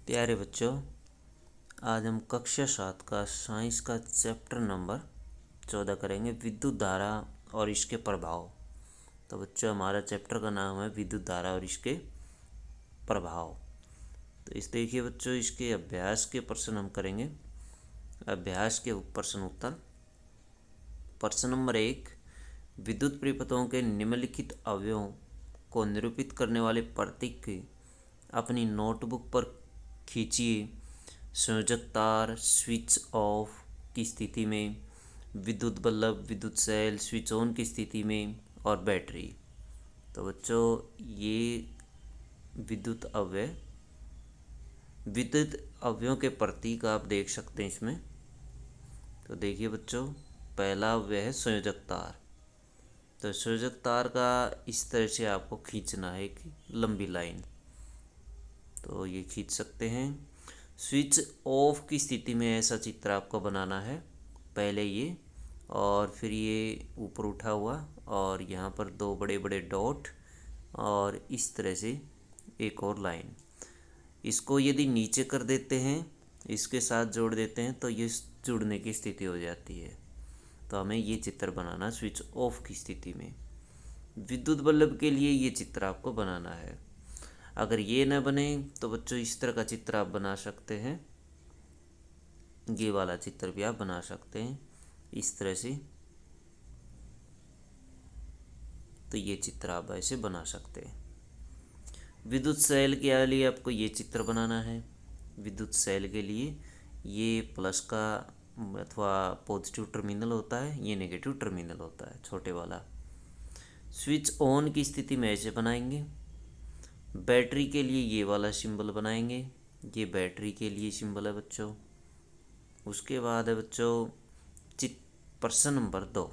प्यारे बच्चों, आज हम कक्षा 7 का साइंस का चैप्टर नंबर 14 करेंगे, विद्युत धारा और इसके प्रभाव। तो बच्चों, हमारा चैप्टर का नाम है विद्युत धारा और इसके प्रभाव। तो इस देखिए बच्चों, इसके अभ्यास के प्रश्न हम करेंगे। अभ्यास के प्रश्न उत्तर। प्रश्न नंबर 1, विद्युत परिपथों के निम्नलिखित अवयवों को निरूपित करने वाले प्रतीक अपनी नोटबुक पर खींचिए। संयोजक तार स्विच ऑफ की स्थिति में, विद्युत बल्ब, विद्युत सेल स्विच ऑन की स्थिति में, और बैटरी। तो बच्चों, ये विद्युत अवयवों के प्रतीक आप देख सकते हैं इसमें। तो देखिए बच्चों, पहला अवयव है संयोजक तार। तो संयोजक तार का इस तरह से आपको खींचना है एक लंबी लाइन। तो ये खींच सकते हैं। स्विच ऑफ की स्थिति में ऐसा चित्र आपको बनाना है। पहले ये, और फिर ये ऊपर उठा हुआ, और यहाँ पर दो बड़े बड़े डॉट, और इस तरह से एक और लाइन। इसको यदि नीचे कर देते हैं, इसके साथ जोड़ देते हैं, तो ये जुड़ने की स्थिति हो जाती है। तो हमें ये चित्र बनाना स्विच ऑफ की स्थिति में। विद्युत बल्ब के लिए ये चित्र आपको बनाना है। अगर ये न बने तो बच्चों, इस तरह का चित्र आप बना सकते हैं। ये वाला चित्र भी आप बना सकते हैं इस तरह से। तो ये चित्र आप ऐसे बना सकते हैं। विद्युत सेल के लिए आपको ये चित्र बनाना है। विद्युत सेल के लिए ये प्लस का अथवा पॉजिटिव टर्मिनल होता है, ये नेगेटिव टर्मिनल होता है, छोटे वाला। स्विच ऑन की स्थिति में ऐसे बनाएंगे। बैटरी के लिए ये वाला सिंबल बनाएंगे। ये बैटरी के लिए सिंबल है बच्चों। उसके बाद है बच्चों प्रश्न नंबर 2।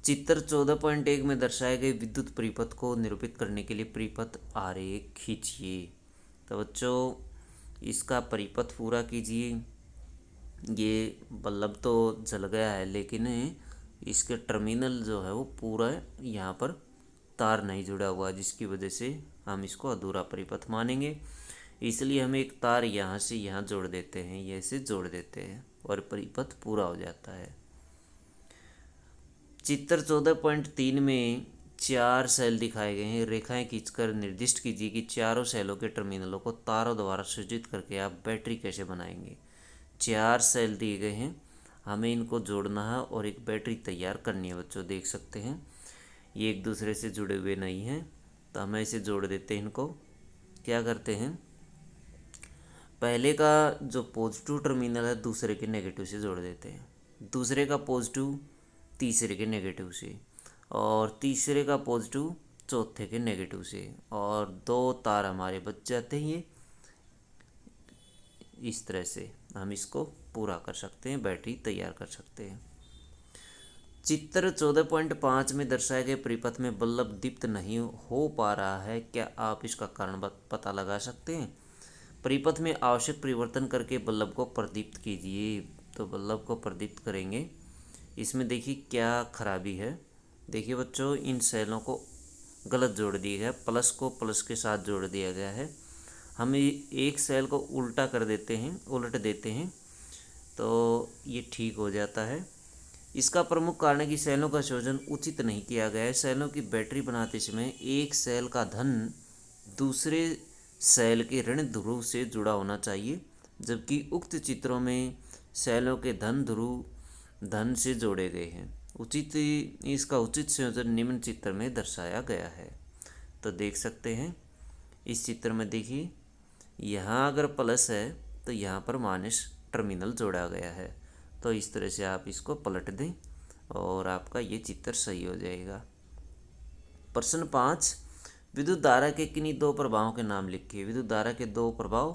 चित्र 14.1 में दर्शाए गए विद्युत परिपथ को निरूपित करने के लिए परिपथ आरेख खींचिए। तो बच्चों, इसका परिपथ पूरा कीजिए। ये बल्ब तो जल गया है, लेकिन इसके टर्मिनल जो है वो पूरा यहाँ पर तार नहीं जुड़ा हुआ, जिसकी वजह से हम इसको अधूरा परिपथ मानेंगे। इसलिए हम एक तार यहाँ से यहाँ जोड़ देते हैं, ये से जोड़ देते हैं, और परिपथ पूरा हो जाता है। चित्र 14.3 में 4 सेल दिखाए गए हैं। रेखाएं खींचकर निर्दिष्ट कीजिए कि चारों सेलों के टर्मिनलों को तारों द्वारा सूचित करके आप बैटरी कैसे बनाएंगे। 4 सेल दिए गए हैं, हमें इनको जोड़ना है और एक बैटरी तैयार करनी है। बच्चों देख सकते हैं, ये एक दूसरे से जुड़े हुए नहीं हैं, तो हम ऐसे जोड़ देते हैं इनको। क्या करते हैं, पहले का जो पॉजिटिव टर्मिनल है दूसरे के नेगेटिव से जोड़ देते हैं, दूसरे का पॉजिटिव तीसरे के नेगेटिव से, और तीसरे का पॉजिटिव चौथे के नेगेटिव से, और 2 तार हमारे बच जाते हैं। ये इस तरह से हम इसको पूरा कर सकते हैं, बैटरी तैयार कर सकते हैं। चित्र 14.5 में दर्शाए गए परिपथ में बल्ब दीप्त नहीं हो पा रहा है, क्या आप इसका कारण पता लगा सकते हैं? परिपथ में आवश्यक परिवर्तन करके बल्ब को प्रदीप्त कीजिए। तो बल्ब को प्रदीप्त करेंगे। इसमें देखिए क्या खराबी है। देखिए बच्चों, इन सेलों को गलत जोड़ दिया गया, प्लस को प्लस के साथ जोड़ दिया गया है। हम एक सेल को उल्टा कर देते हैं, उलट देते हैं, तो ये ठीक हो जाता है। इसका प्रमुख कारण है कि सेलों का संयोजन उचित नहीं किया गया है। सेलों की बैटरी बनाते समय एक सेल का धन दूसरे सेल के ऋण ध्रुव से जुड़ा होना चाहिए, जबकि उक्त चित्रों में सेलों के धन ध्रुव धन से जोड़े गए हैं। इसका उचित संयोजन निम्न चित्र में दर्शाया गया है। तो देख सकते हैं इस चित्र में, देखिए यहाँ अगर प्लस है तो यहाँ पर माइनस टर्मिनल जोड़ा गया है। तो इस तरह से आप इसको पलट दें और आपका ये चित्र सही हो जाएगा। प्रश्न 5, विद्युत धारा के किन्हीं 2 प्रभावों के नाम लिखिए। विद्युत धारा के 2 प्रभाव।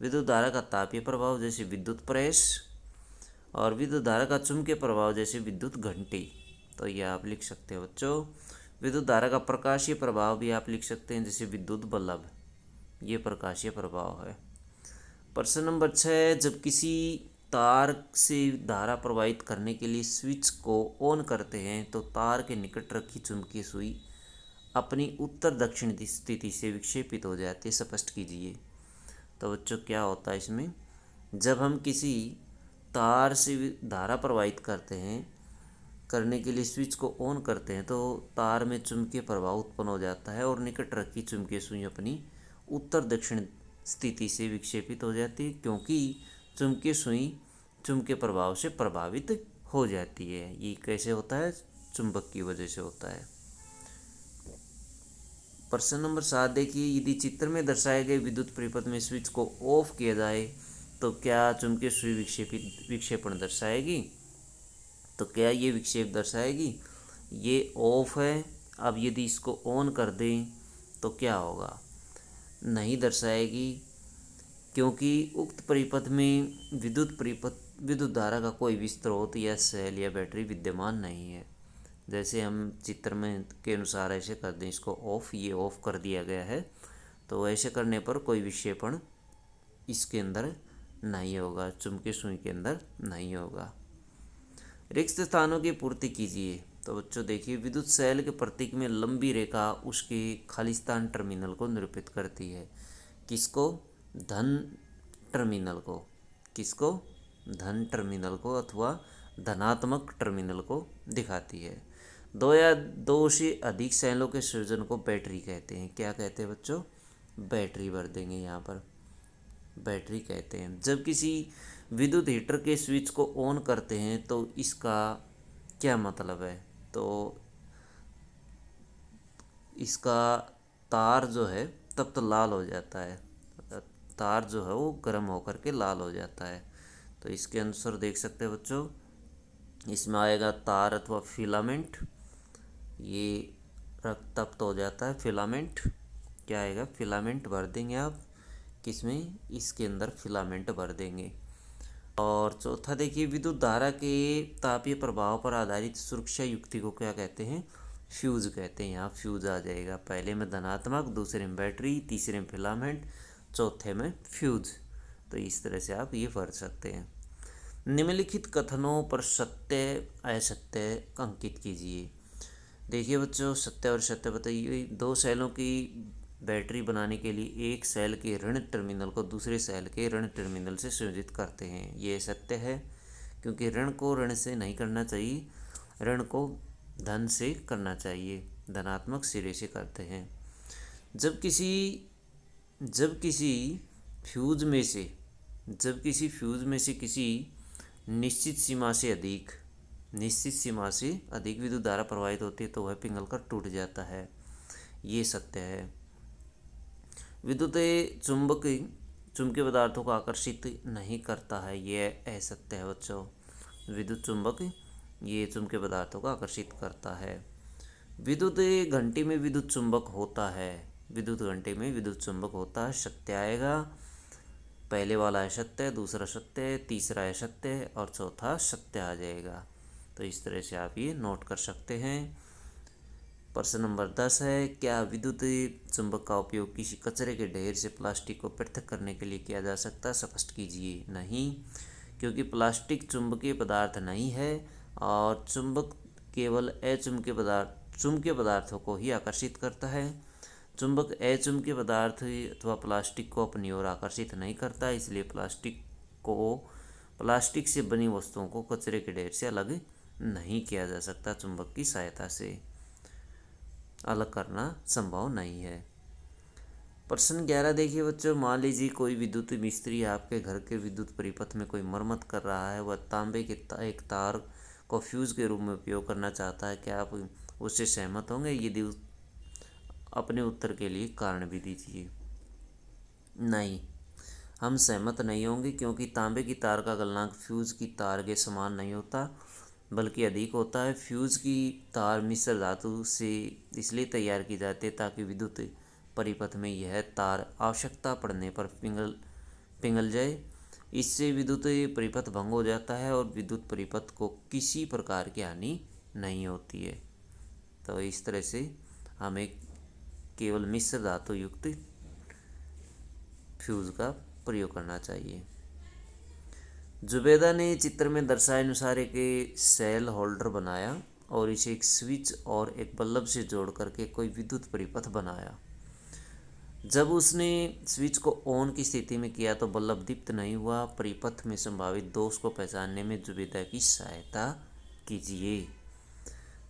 विद्युत धारा का तापीय प्रभाव जैसे विद्युत प्रेस, और विद्युत धारा का चुंबकीय प्रभाव जैसे विद्युत घंटी। तो ये आप लिख सकते हो बच्चों। विद्युत धारा का प्रकाशीय प्रभाव भी आप लिख सकते हैं, जैसे विद्युत बल्ब, ये प्रकाशीय प्रभाव है। प्रश्न नंबर 6, जब किसी तार से धारा प्रवाहित करने के लिए स्विच को ऑन करते हैं तो तार के निकट रखी चुंबकीय सुई अपनी उत्तर दक्षिण स्थिति से विक्षेपित हो जाती है। स्पष्ट कीजिए। तो बच्चों क्या होता है इसमें, जब हम किसी तार से धारा प्रवाहित करने के लिए स्विच को ऑन करते हैं तो तार में चुंबकीय प्रभाव उत्पन्न हो जाता है और निकट रखी चुंबकीय सुई अपनी उत्तर दक्षिण स्थिति से विक्षेपित हो जाती है, क्योंकि चुंबकीय सुई चुंबकीय प्रभाव से प्रभावित हो जाती है। ये कैसे होता है, चुंबक की वजह से होता है। प्रश्न नंबर 7 देखिए, यदि चित्र में दर्शाए गए विद्युत परिपथ में स्विच को ऑफ किया जाए तो क्या चुंबकीय सुई विक्षेपण दर्शाएगी। तो क्या ये विक्षेप दर्शाएगी, ये ऑफ है। अब यदि इसको ऑन कर दें तो क्या होगा, नहीं दर्शाएगी, क्योंकि उक्त परिपथ में विद्युत धारा का कोई भी स्रोत या सेल या बैटरी विद्यमान नहीं है। जैसे हम चित्र में के अनुसार ऐसे कर दें इसको ऑफ, ये ऑफ कर दिया गया है, तो ऐसे करने पर कोई विक्षेपण इसके अंदर नहीं होगा, चुंबकीय सुई के अंदर नहीं होगा। रिक्त स्थानों की पूर्ति कीजिए। तो बच्चों देखिए, विद्युत सेल के प्रतीक में लंबी रेखा उसके खालिस्तान टर्मिनल को निरूपित करती है। किसको, धन टर्मिनल को, किसको, धन टर्मिनल को अथवा धनात्मक टर्मिनल को दिखाती है। दो या दो से अधिक सेलों के संयोजन को बैटरी कहते हैं। क्या कहते हैं बच्चों, बैटरी भर देंगे यहाँ पर, बैटरी कहते हैं। जब किसी विद्युत हीटर के स्विच को ऑन करते हैं तो इसका क्या मतलब है, तो इसका तार जो है तब तो लाल हो जाता है, तार जो है वो गर्म होकर के लाल हो जाता है। तो इसके अनुसार देख सकते हैं बच्चों, इसमें आएगा तार अथवा फिलामेंट, ये तप्त हो जाता है फिलामेंट। क्या आएगा, फिलामेंट भर देंगे आप, किसमें, इसके अंदर फिलामेंट भर देंगे। और चौथा देखिए, विद्युत धारा के तापीय प्रभाव पर आधारित सुरक्षा युक्ति को क्या कहते हैं, फ्यूज कहते हैं। यहाँ फ्यूज आ जाएगा, पहले में धनात्मक, दूसरे में बैटरी, तीसरे में फिलामेंट, चौथे में फ्यूज। तो इस तरह से आप ये भर सकते हैं। निम्नलिखित कथनों पर सत्य असत्य अंकित कीजिए। देखिए बच्चों, सत्य और सत्य बताइए। दो सेलों की बैटरी बनाने के लिए एक सेल के ऋण टर्मिनल को दूसरे सेल के ऋण टर्मिनल से संयोजित करते हैं। ये सत्य है, क्योंकि ऋण को ऋण से नहीं करना चाहिए, ऋण को धन से करना चाहिए, धनात्मक सिरे से करते हैं। जब किसी फ्यूज में से किसी निश्चित सीमा से अधिक विद्युत धारा प्रवाहित होती है तो वह पिघलकर टूट जाता है। ये सत्य है। विद्युत चुंबकीय पदार्थों को आकर्षित नहीं करता है, ये असत्य है बच्चों। विद्युत चुंबक ये चुंबकीय पदार्थों को आकर्षित करता है। विद्युत घंटी में विद्युत चुंबक होता है, विद्युत घंटे में विद्युत चुंबक होता है, सत्य आएगा। पहले वाला असत्य, दूसरा सत्य, तीसरा असत्य और चौथा सत्य आ जाएगा। तो इस तरह से आप ये नोट कर सकते हैं। प्रश्न नंबर 10 है, क्या विद्युत चुंबक का उपयोग किसी कचरे के ढेर से प्लास्टिक को पृथक करने के लिए किया जा सकता है, स्पष्ट कीजिए। नहीं, क्योंकि प्लास्टिक चुंबकीय पदार्थ नहीं है और चुंबक केवल चुंबकीय पदार्थों को ही आकर्षित करता है। चुंबक अचुंबकीय पदार्थ अथवा प्लास्टिक को अपनी ओर आकर्षित नहीं करता, इसलिए प्लास्टिक से बनी वस्तुओं को कचरे के ढेर से अलग नहीं किया जा सकता, चुंबक की सहायता से अलग करना संभव नहीं है। प्रश्न 11 देखिए बच्चों, मान लीजिए कोई विद्युत मिस्त्री आपके घर के विद्युत परिपथ में कोई मरम्मत कर रहा है, वह तांबे के एक तार को फ्यूज के रूप में उपयोग करना चाहता है। क्या आप उससे सहमत होंगे? यदि अपने उत्तर के लिए कारण भी दीजिए। नहीं, हम सहमत नहीं होंगे, क्योंकि तांबे की तार का गलनांक फ्यूज की तार के समान नहीं होता, बल्कि अधिक होता है। फ्यूज की तार मिश्र धातु से इसलिए तैयार की जाती है ताकि विद्युत परिपथ में यह तार आवश्यकता पड़ने पर पिघल जाए। इससे विद्युत परिपथ भंग हो जाता है और विद्युत परिपथ को किसी प्रकार की हानि नहीं होती है। तो इस तरह से हमें केवल मिश्र धातु युक्त फ्यूज का प्रयोग करना चाहिए। जुबेदा ने चित्र में दर्शाए अनुसार एक सेल होल्डर बनाया और इसे एक स्विच और एक बल्ब से जोड़ करके कोई विद्युत परिपथ बनाया। जब उसने स्विच को ऑन की स्थिति में किया तो बल्ब दीप्त नहीं हुआ। परिपथ में संभावित दोष को पहचानने में जुबेदा की सहायता कीजिए।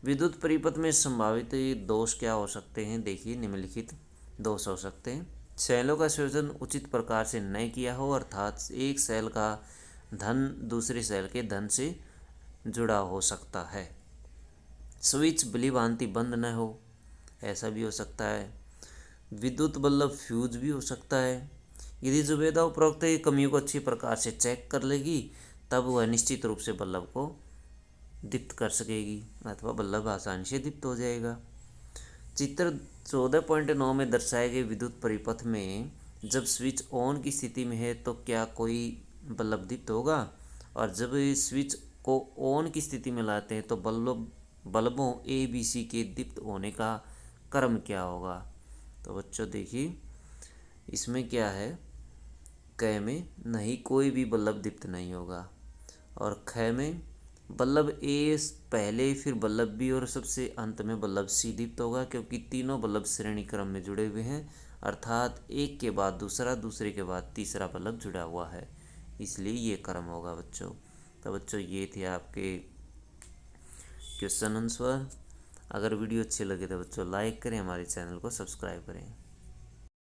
विद्युत परिपथ में संभावित दोष क्या हो सकते हैं? देखिए, निम्नलिखित दोष हो सकते हैं। सेलों का संयोजन उचित प्रकार से नहीं किया हो, अर्थात एक सेल का धन दूसरे सेल के धन से जुड़ा हो सकता है। स्विच भली भांति बंद न हो, ऐसा भी हो सकता है। विद्युत बल्ब फ्यूज भी हो सकता है। यदि जुबेदा उपरोक्त कमियों को अच्छी प्रकार से चेक कर लेगी तब वह निश्चित रूप से बल्ब को दीप्त कर सकेगी अथवा बल्ब आसानी से दीप्त हो जाएगा। चित्र 14.9 में दर्शाए गए विद्युत परिपथ में जब स्विच ऑन की स्थिति में है तो क्या कोई बल्ब दीप्त होगा, और जब इस स्विच को ऑन की स्थिति में लाते हैं तो बल्बों ए बी सी के दीप्त होने का क्रम क्या होगा? तो बच्चों देखिए, इसमें क्या है, क में नहीं कोई भी बल्ब दीप्त नहीं होगा, और ख में बल्ब ए पहले, फिर बल्ब बी और सबसे अंत में बल्ब सी दीप्त होगा, क्योंकि तीनों बल्ब श्रेणी क्रम में जुड़े हुए हैं, अर्थात एक के बाद दूसरा, दूसरे के बाद तीसरा बल्ब जुड़ा हुआ है, इसलिए ये क्रम होगा बच्चों। तो बच्चों ये थे आपके क्वेश्चन आंसर। अगर वीडियो अच्छे लगे तो बच्चों लाइक करें, हमारे चैनल को सब्सक्राइब करें।